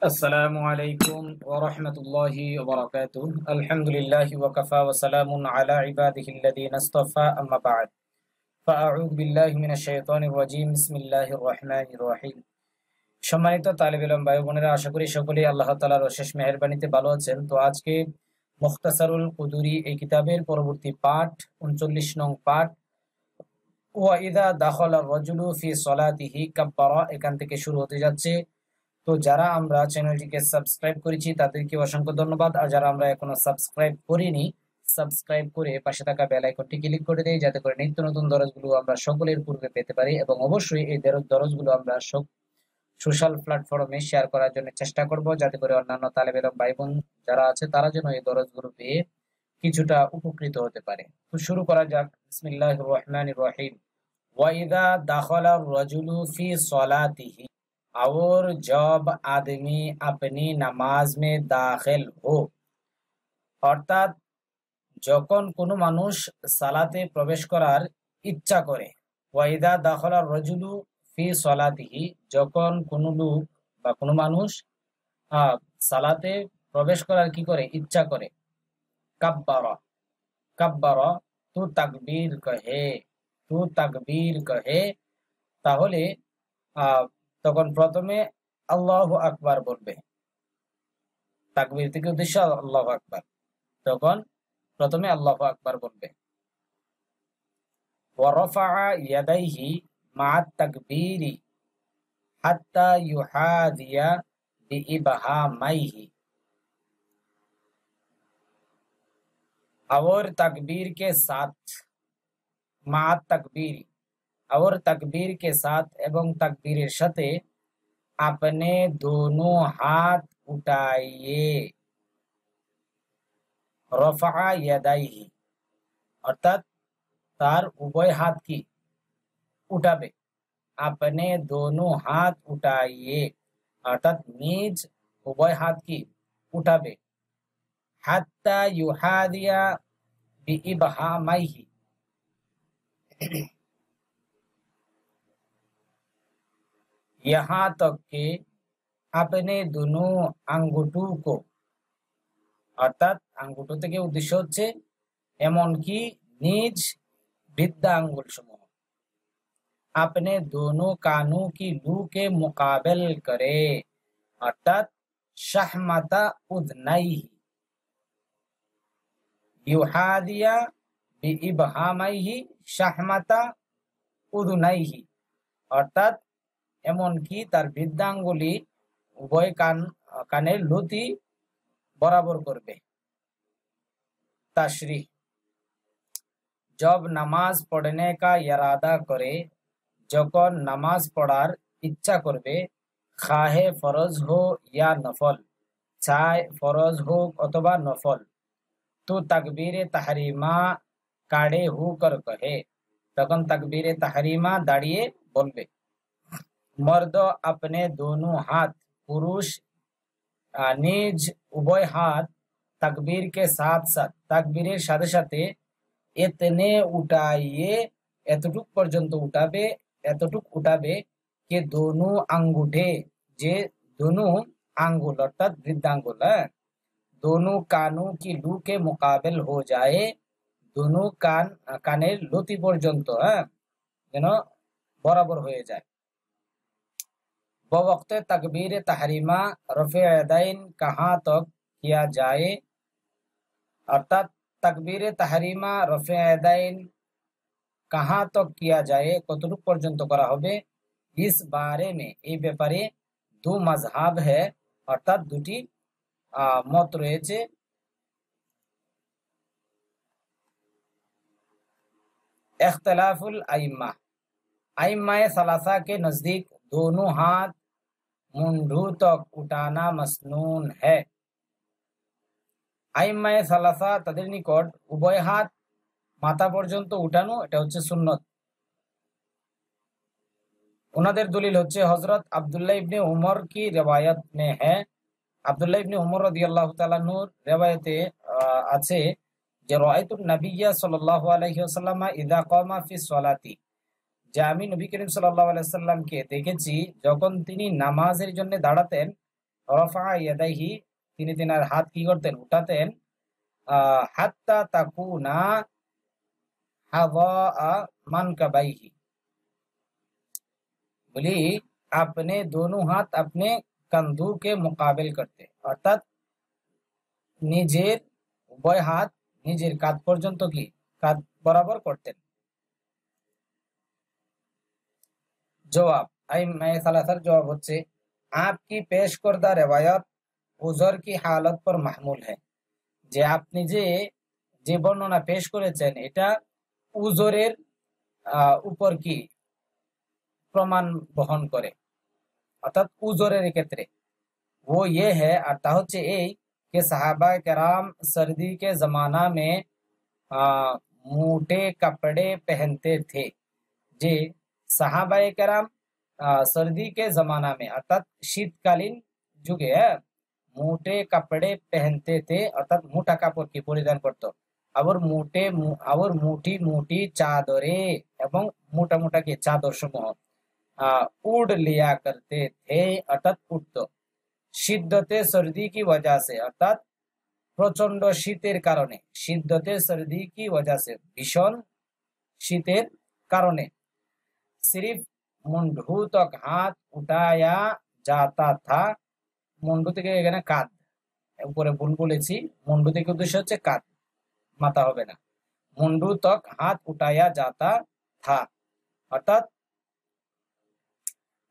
السلام عليكم ورحمة الله وبركاته الحمد لله وكفى وسلام على عباده الذين اصطفى أما بعد فأعوذ بالله من الشيطان الرجيم بسم الله الرحمن الرحيم সম্মানিত তালিব ইলম ভাই বোনেরা, আশা করি সকলেই আল্লাহ তাআলার অশেষ মেহেরবানিতে ভালো আছেন। তো আজকে মুখতাসারুল কুদুরি এই কিতাবের পরবর্তী পাঠ 39 নং পাঠ ওয়া ইযা দাখালা রাজুলু ফি সলাতিহি কাব্বারা এখান থেকে শুরু হতে যাচ্ছে। তো যারা আমরা চ্যানেলটিকে সাবস্ক্রাইব করেছি তাদেরকে অসংখ্য ধন্যবাদ, আর যারা আমরা এখনো সাবস্ক্রাইব করিনি সাবস্ক্রাইব করে পাশে থাকা বেল আইকনটি ক্লিক করে দেই, যাতে করে নিত্য নতুন দরজগুলো আমরা সকলের পূর্বে পেতে পারি। এবং অবশ্যই এই দরজগুলো আমরা সোশ্যাল প্ল্যাটফর্মে শেয়ার করার জন্য চেষ্টা করব, যাতে করে অন্যান্য তালেব ইলম ভাই বোন যারা আছে তারা যেন এই দরজগুলো পেয়ে কিছুটা উপকৃত হতে পারে। তো শুরু করা যাক। বিসমিল্লাহির রহমানির রহিম। ওয়া ইযা দাখালা রাজুলু ফি সলাতিহি, और जब आदमी अपनी নামাজ में দাখিল हो, অর্থাৎ যখন কোনো মানুষ সালাতে প্রবেশ করার ইচ্ছা করে। ওয়াইদা দাখালা রাজুলু ফি সলাতিহি, যখন কোনো লোক বা কোনো মানুষ সালাতে প্রবেশ করার কি করে ইচ্ছা করে। কাব্বারা কাব্বারা তু তাকবীর কহে, তু তাকবীর কহে, তাহলে তখন প্রথমে আল্লাহু আকবার বলবে। তাকবীর থেকে উদ্দেশ্য আল্লাহু আকবার, তখন প্রথমে আল্লাহু আকবার বলবে। ওয়া রাফা'a ইয়াদাইহি মা'a তাকবীরি হাত্তা ইউহাদিয়া বিইবহামাইহি, और तकबीर के साथ मा'a तकबीरी, और तकबीर के साथ एवं तकबीरेर साथे अपने दोनों हाथ उठाइए। रफा यादाइही, अर्थात तार उभय हाथ की उठाबे। अपने दोनों हाथ उठाइए, अर्थात निज उभय हाथ की उठाबे। हत्ता युहादिया बिइबहामाइही, यहाँ तक के अपने दोनों আঙ্গুঠো को, অর্থাৎ আঙ্গুঠো থেকে উদ্দেশ্য হচ্ছে এমনকি নিজ বৃদ্ধা আঙ্গুল সমূহ। अपने दोनों कानों की लू के मुकाबल करे, अर्थात शहमता उदनाइही। युहादिया बिइबहामाइही शहमता उदनाइही, অর্থাৎ এমনকি তার বৃদ্ধাঙ্গুলি উভয় কানের লতি বরাবর করবে। তাশরিহ, जब নামাজ পড়নে কা ইরাদা করে, যখন নামাজ পড়ার ইচ্ছা করবে। খাহে ফরজ হো ইয়া নফল, চায় ফরজ হোক অথবা নফল। তো তাকবীরে তাহরিমা কাড়ে হোকর কহে, তখন তাকবীরে তাহরিমা দাঁড়িয়ে বলবে। मर्द अपने दोनों हाथ, पुरुष निज उभय हाथ तकबीर के साथ साथ, तकबीरेर साथे साथे इतने उठाइए, एतटुक पर्यन्त उठाबे, एतटुक उठाबे कि दोनों अंगूठे, जे दोनों आंगुल अर्थात वृद्धांगुल दोनों कानों की लू के मुकाबल हो जाए, दोनों कानेर लति पर्यन्त जेन बराबर हो जाए। वक्त तकबीर तहरीमा रफ़े यदैन कहाँ तक किया जाए, अर्थात तकबीर तहरीमा रफ़े यदैन कहाँ तक किया जाए, कतटुक पर्यन्त करा होबे। इस बारे में এই ব্যাপারে दो मजहाब है, अर्थात দুটি মত রয়েছে। इख्तिलाफुल आइम्मा, आइम्माए सलासा के नजदीक दोनों हाथ मुंडू तक उठाना मसनून है। আইম্মায়ে সালাসা তাদের নিকট উভয় হাত মাথা পর্যন্ত উঠানো এটা হচ্ছে সুন্নত। ওনাদের দলিল হচ্ছে হযরত আব্দুল্লাহ ইবনে উমর কি রিওয়ায়াত में है। আব্দুল্লাহ ইবনে উমর রাদিয়াল্লাহু তাআলা নূর রিওয়ায়াতে আছে যে রাআইতুন নাবিয়্যা সাল্লাল্লাহু আলাইহি ওয়াসাল্লাম ইযা কামা ফি সলাতি, যে আমি নবী করিম সাল্লাল্লাহু আলাইহি সাল্লামকে দেখেছি যখন তিনি নামাজের জন্য দাঁড়াতেন। রাফা ইয়াদাইহি, তিনি তিনার হাত কি করতেন, উঠাতেন, হাত্তা তাকুনা হাযা মানকাবাইহি, বলি अपने दोनों हाथ अपने कंधों के मुकाबिल करते, অর্থাৎ নিজের উভয় হাত নিজের কাঁধ পর্যন্ত কি কাঁধ বরাবর করতেন। জবাব, সালাসার জবাব হচ্ছে, आपकी पेश करदा रिवायत उजर की हालत पर महमूल है, যে আপনি যে বর্ণনা পেশ করেছেন এটা উজরের উপর কি প্রমাণ বহন করে, অর্থাৎ উজরের ক্ষেত্রে। वो ये है, और ता হচ্ছে এই कि सहाबा कराम सर्दी के जमाना में मोटे कपड़े पहनते थे, যে সাহাবায়ে কেরাম सर्दी के जमाना में अर्थात শীতকালীন যুগে মোটে কাপড়ে पहनते थे, অর্থাৎ মোটা কাপড় কি পরিধান করত, আবার মোটি মোটি চাদরে এবং মোটা মোটা কি চাদর সমূহ उड़ लिया करते थे, অর্থাৎ উঠত। শিদ্দতে সর্দি কি वजह से, অর্থাৎ প্রচন্ড শীতের কারণে, শিদ্দতে সর্দি কি वजह से, ভীষণ শীতের কারণে। सिर्फ মুন্ডু তক হাত উঠায়া যাতা থা, মুন্ডু থেকে এখানে কাঁধ, উপরে ভুল বলেছি, মুন্ডু থেকে উদ্দেশ্য হচ্ছে কাঁধ, মাথা হবে না। মুন্ডু তক হাত উঠায়া যাতা থা, অর্থাৎ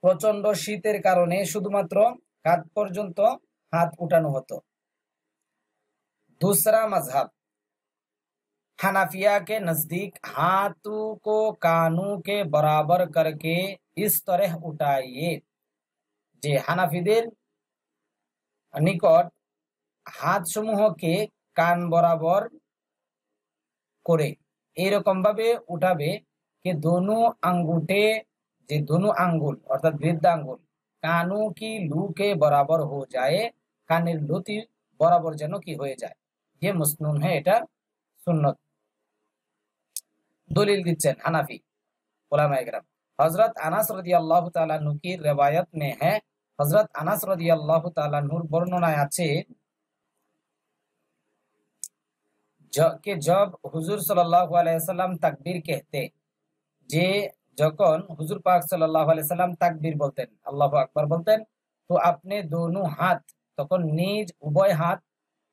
প্রচন্ড শীতের কারণে শুধুমাত্র কাঁধ পর্যন্ত হাত উঠানো হতো। दूसरा मजहब, हनाफिया के नजदीक हाथों को कानों के बराबर करके इस तरह उठाइए, যে হানাফিদের নিকট হাত সমূহকে কান বরাবর করে এরকম ভাবে উঠাবে कि दोनों अंगूठे, যে दोनों আঙ্গুল অর্থাৎ বৃদ্ধাঙ্গুল कानों की लू के बराबर हो जाए, কানের লতি বরাবর যেন কি হয়ে যায়। ये मुस्नुन है, এটা সুন্নত। দলিল দিচ্ছেন হানাফি উলামায়ে কেরাম। হযরত আনাস রাদিয়াল্লাহু তাআলা अन्हु की रिवायत में है, হযরত আনাস রাদিয়াল্লাহু তাআলা अन्हुর বর্ণনায় আছে कि जब हुजूर सल्लल्लाहु अलैहि वसल्लम तकबीर कहते, যে যখন হুজুর পাক সাল্লাল্লাহু আলাইহি সাল্লাম তাকবীর বলতেন, আল্লাহু আকবার বলতেন, তো আপনি दोनों हाथ, তখন নিজ উভয় হাত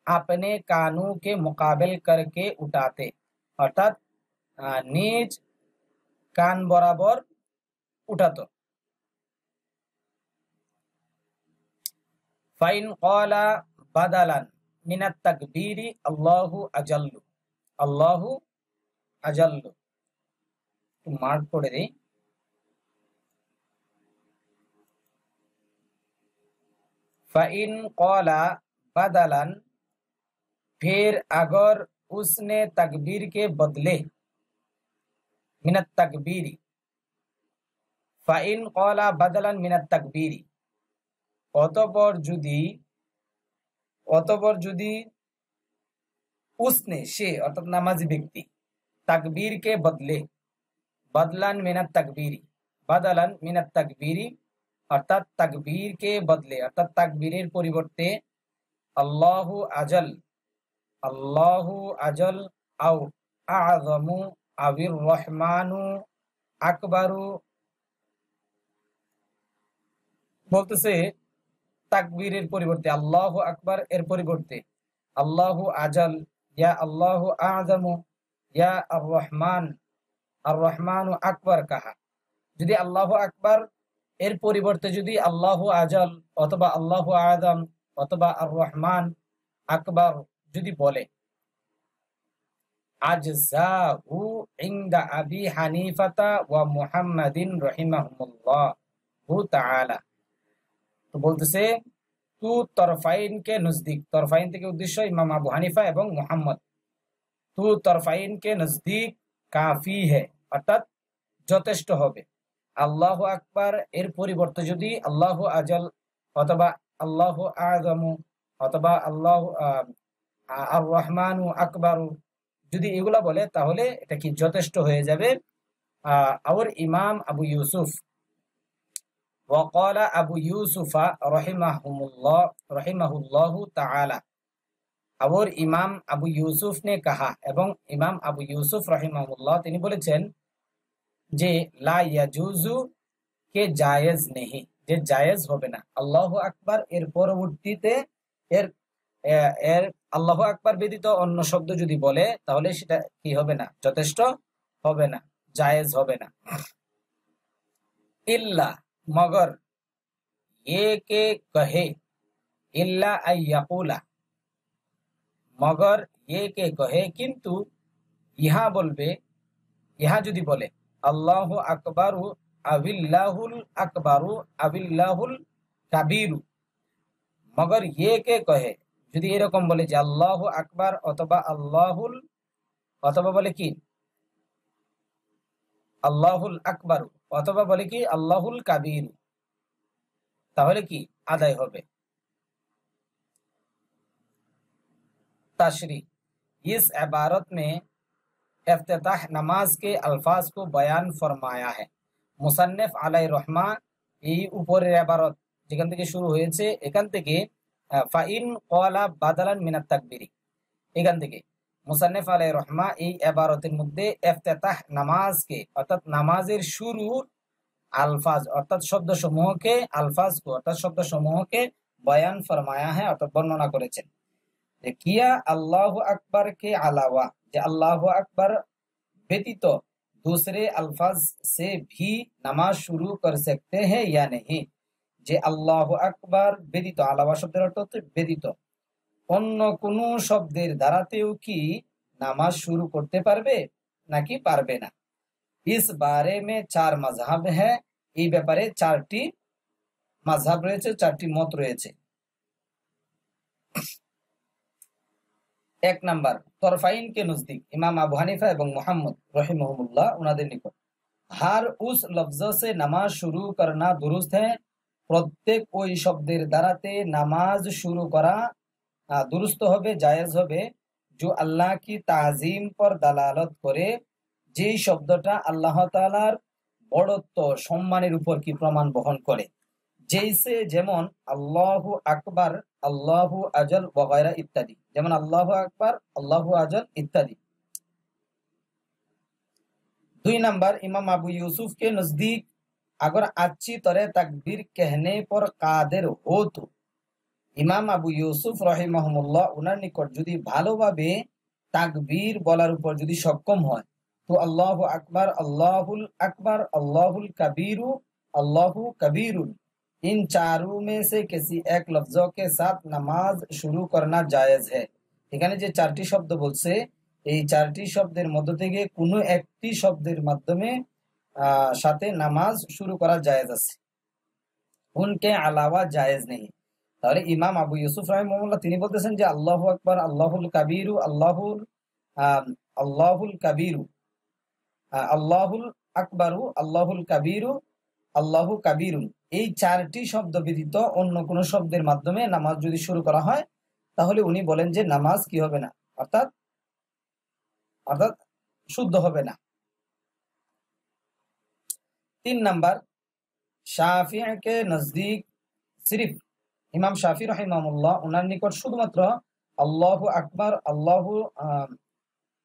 अपने कानों के मुकाबिल करके उठाते, অর্থাৎ নিজ কান বরাবর উঠাতো। ফাইন ক্বালা বাদালান মিনাত তাকবীরি আল্লাহু আজাল্লু, আল্লাহু আজাল্লু, মার্ক করে দেই। फाइन कौला बदलन, फिर अगर उसने तकबीर के बदले मिनत तकबीरी, फाइन कौला बदलन मिनत तकबीरी, অতঃপর যদি उसने, সে অর্থাৎ নামাজি ব্যক্তি, তাকবীর কে বদলে, बदलन मिनत तकबीरी, बदलन मिनत तकबीरी, অর্থাৎ তাকবীর কে বদলে অর্থাৎ তাকবীরের পরিবর্তে আল্লাহু আজাল, আল্লাহু আজাল আও আযমু আবির রহমানু আকবারু, বলতেছে তাকবীরের পরিবর্তে আল্লাহু আকবার এর পরিবর্তে আল্লাহু আজাল, ইয়া আল্লাহু আযমু, ইয়া আর রহমান, আর রহমানু আকবার কাহা, যদি আল্লাহু আকবার এর পরিবর্তে যদি আল্লাহু আজাল অথবা আল্লাহু আযম অথবা আর রহমান আকবার যদি বলে, আজজাহু ইনদা আবি হানিফাতা ওয়া মুহাম্মাদিন রাহিমাহুমুল্লাহু তাআলা, তো বলতেছে তু তরফাইন কে নজদীক, তরফাইন থেকে উদ্দেশ্য ইমাম আবু হানিফা এবং মুহাম্মদ, তু তরফাইন কে নজদীক কাফি হে, অর্থাৎ যথেষ্ট হবে। আল্লাহু আকবার এর পরিবর্তে যদি আল্লাহু আজাল অথবা আল্লাহু আযমু অথবা আল্লাহু আর রহমানু আকবারু যদি এগুলা বলে তাহলে এটা কি যথেষ্ট হয়ে যাবে। और इमाम अबू यूसुफ وقال أبو يوسف रहिमहुल्लाहु ताआला, और इमाम अबू यूसुफ ने कहा, এবং ইমাম আবু ইউসুফ রহিমাহুল্লাহ তিনি বলেছেন যে লা ইয়াজুজু, কে জায়েজ নেই, যে জায়েজ হবে না। আল্লাহু আকবার এর পরবর্তীতে এর এর আল্লাহু আকবার ব্যতীত অন্য শব্দ যদি বলে তাহলে সেটা কি হবে না, যথেষ্ট হবে না, জায়েজ হবে না। ইল্লা, মগর, ये के कहे, इल्ला अय्याकुला, मगर ये के कहे, किंतु यहाँ बोलबे, यहाँ যদি বলে আল্লাহু আকবারু আবিল্লাহুল আকবারু আবিল্লাহুল কাবীরু, মগর ये के कहे, যদি এরকম বলে যে আল্লাহু আকবার অথবা আল্লাহুল, অথবা বলে কি আল্লাহুল আকবারু, অথবা বলে কি আল্লাহুল কাবীরু, তাহলে কি আদায় হবে। तशरीह, इस इबारत में इफ्तिताह नमाज के अल्फाज को बयान फरमाया है। मुसन्निफ अलैहि रहमा এই উপরের ইবারত যেখান থেকে শুরু হয়েছে, এখান থেকে ফাইন ক্বালা বাদালান মিনাত তাকবীর, এখান থেকে মুসান্নিফ আলাইহি রহমা এই ইবারতের মধ্যে ইফতিতাহ নামাজকে, অর্থাৎ নামাজের শুরুর আলফাজ অর্থাৎ শব্দসমূহকে, আলফাজকে অর্থাৎ শব্দসমূহকে বয়ান ফরমায়া है, অর্থাৎ বর্ণনা করেছেন। किया अल्लाह अकबर के अलावा, जे अल्लाह अकबर व्यतीत दूसरे अल्फाज से भी नमाज शुरू कर सकते हैं या नहीं, जे अल्लाह अकबर व्यतीत, अलावा शब्देर अर्थ हচ্ছে ব্যতীত অন্য কোনো শব্দের দ্বারাতেও কি নামাজ শুরু করতে পারবে নাকি পারবে না। इस बारे में 4 मजहब है, এই ব্যাপারে 4টি মাযহাব রয়েছে, 4টি মত রয়েছে। एक नंबर, तरफाइन के नजदीक इमाम अबू हनीफा एवं मोहम्मद रहिमहुल्लाह उनाদের নিকট हर उस लफ्ज से नमाज शुरू करना दुरुस्त है, প্রত্যেক ওই শব্দের দ্বারাতে নামাজ শুরু করা दुरुस्त হবে, জায়েজ হবে, जो अल्लाह की ताजीम पर दलालत করে, যেই শব্দটা আল্লাহ তাআলার বড়ত্ব সম্মানের উপর কি প্রমাণ বহন করে, जैसे যেমন আল্লাহু আকবার, আল্লাহু আজল ওয়াগায়রা ইত্যাদি, যেমন আল্লাহু আকবার, আল্লাহু আজল ইত্যাদি। 2 नंबर, इमाम अबू यूसुफ के नजदीक अगर अच्छी तरह तकबीर कहने पर कादिर हो तो, ইমাম আবু ইউসুফ রহিমাহুল্লাহ উনার নিকট যদি ভালোভাবে তাকবীর বলার উপর যদি সক্ষম হয়, তো আল্লাহু আকবার, আল্লাহুল আকবার, আল্লাহুল কাবীরু, আল্লাহু कबीरुन, इन चारों में से किसी एक लफ्जों के साथ नमाज शुरू करना जायज है। এখানে যে 4টি শব্দ বলছে, এই 4টি শব্দের মধ্য থেকে কোনো একটি শব্দের মাধ্যমে সাথে নামাজ শুরু করা জায়েজ আছে, উনকে আলাওয়া জায়েজ নেই। তাহলে ইমাম আবু ইউসুফ রাহিমাহুল্লাহ তিনি বলতেছেন যে আল্লাহু আকবার, আল্লাহুল কাবীরু, আল্লাহুল কাবীরু, আল্লাহুল আকবারু, আল্লাহুল কাবীরু, আল্লাহু কাবীরুন, এই 4টি শব্দ ব্যতীত অন্য কোন শব্দের মাধ্যমে নামাজ যদি শুরু করা হয় তাহলে উনি বলেন যে নামাজ কি হবে না, অর্থাৎ শুদ্ধ হবে না। 3 नंबर, শাফিঈ के नजदीक सिर्फ इमाम শাফিঈ রাহিমাহুল্লাহ ওনার নিকট শুধুমাত্র আল্লাহু আকবার,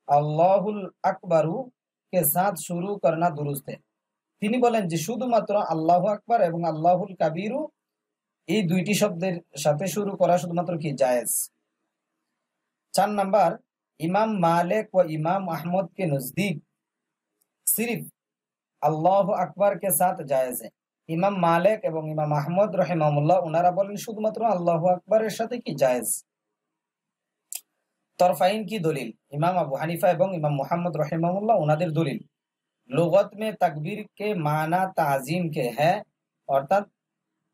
আল্লাহুল আকবারু के साथ शुरू करना दुरुस्त है। তিনি বলেন যে শুধুমাত্র আল্লাহু আকবার এবং আল্লাহুল কাবীরু এই 2টি শব্দের সাথে শুরু করা শুধুমাত্র কি জায়েজ। 4 नंबर, इमाम मालिक व इमाम अहमद के नजदीक सिर्फ अल्लाह अकबर के साथ जायज है। इमाम मालिक एवं इमाम अहमद रहिमाहुल्लाह उनारा बोलेन शुधुमात्र अल्लाहु আকবারের সাথে কি জায়েজ। तरफाइन की दलील, इमाम अबू हनीफा एवं इमाम मोहम्मद रहिमाहुल्लाह उनाদের दलील, लुगत में तकबीर के माना ताजीम के है, অর্থাৎ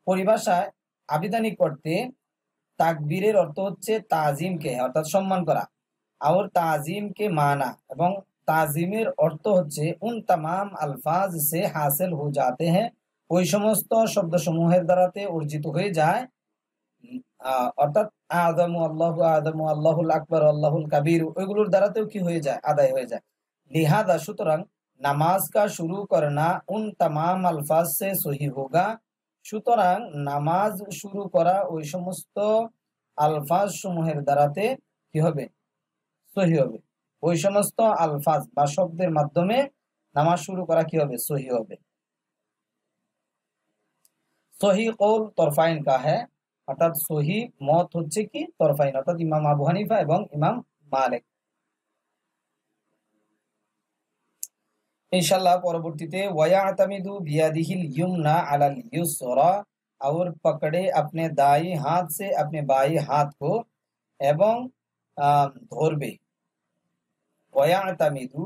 পরিভাষায় আবিধানিক অর্থে তাকবীরের অর্থ হচ্ছে তাজিম কে, অর্থাৎ সম্মান করা, और ताजीम के माना এবং তাজিমের অর্থ হচ্ছে उन तमाम अल्फाज से हासिल हो जाते हैं, ওই সমস্ত শব্দসমূহের দ্বারাতে অর্জিত হয়ে যায়, অর্থাৎ আযমু আল্লাহু আযমু, আল্লাহুল আকবার, আল্লাহুল কাবীর, ওইগুলোর দ্বারাতেও কি হয়ে যায়, আদায় হয়ে যায়। লিহাদা সুতরাং नमाज का शुरू करना उन तमाम अल्फाज से सही होगा সুতরাং নামাজ শুরু করা ওই সমস্ত আলফাজ সমূহের দ্বারাতে কি হবে? সহি হবে। ওই সমস্ত আলফাজ বা শব্দের মাধ্যমে নামাজ শুরু করা কি হবে? সহি হবে। সহি কৌল তরফাইন কা হ্যায়, অর্থাৎ সহি মত হচ্ছে কি তরফাইন, অর্থাৎ ইমাম আবু হানিফা এবং ইমাম মালিক। इंशाल्लाह परवर्तीते वयातमिदु बियादिहिल युमना अलाल युसरा, और पकड़े अपने दाई हाथ से अपने बाई हाथ को एवं धरबे। वयातमिदु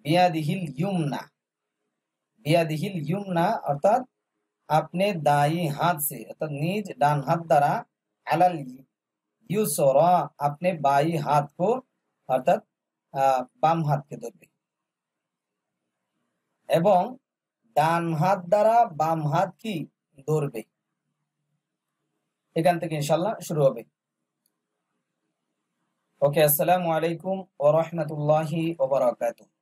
बियादिहिल युमना, बियादिहिल युमना अर्थात अपने दाई हाथ से अर्थात निज डान हाथ द्वारा अलाल युसरा अपने बाई हाथ को अर्थात बाम हाथ के धरबे এবং ডান হাত দ্বারা বাম হাত কি ধরবে। এখান থেকে ইনশাআল্লাহ শুরু হবে। ওকে, আসসালামু আলাইকুম ওয়া রাহমাতুল্লাহি ওয়া বারাকাতুহু।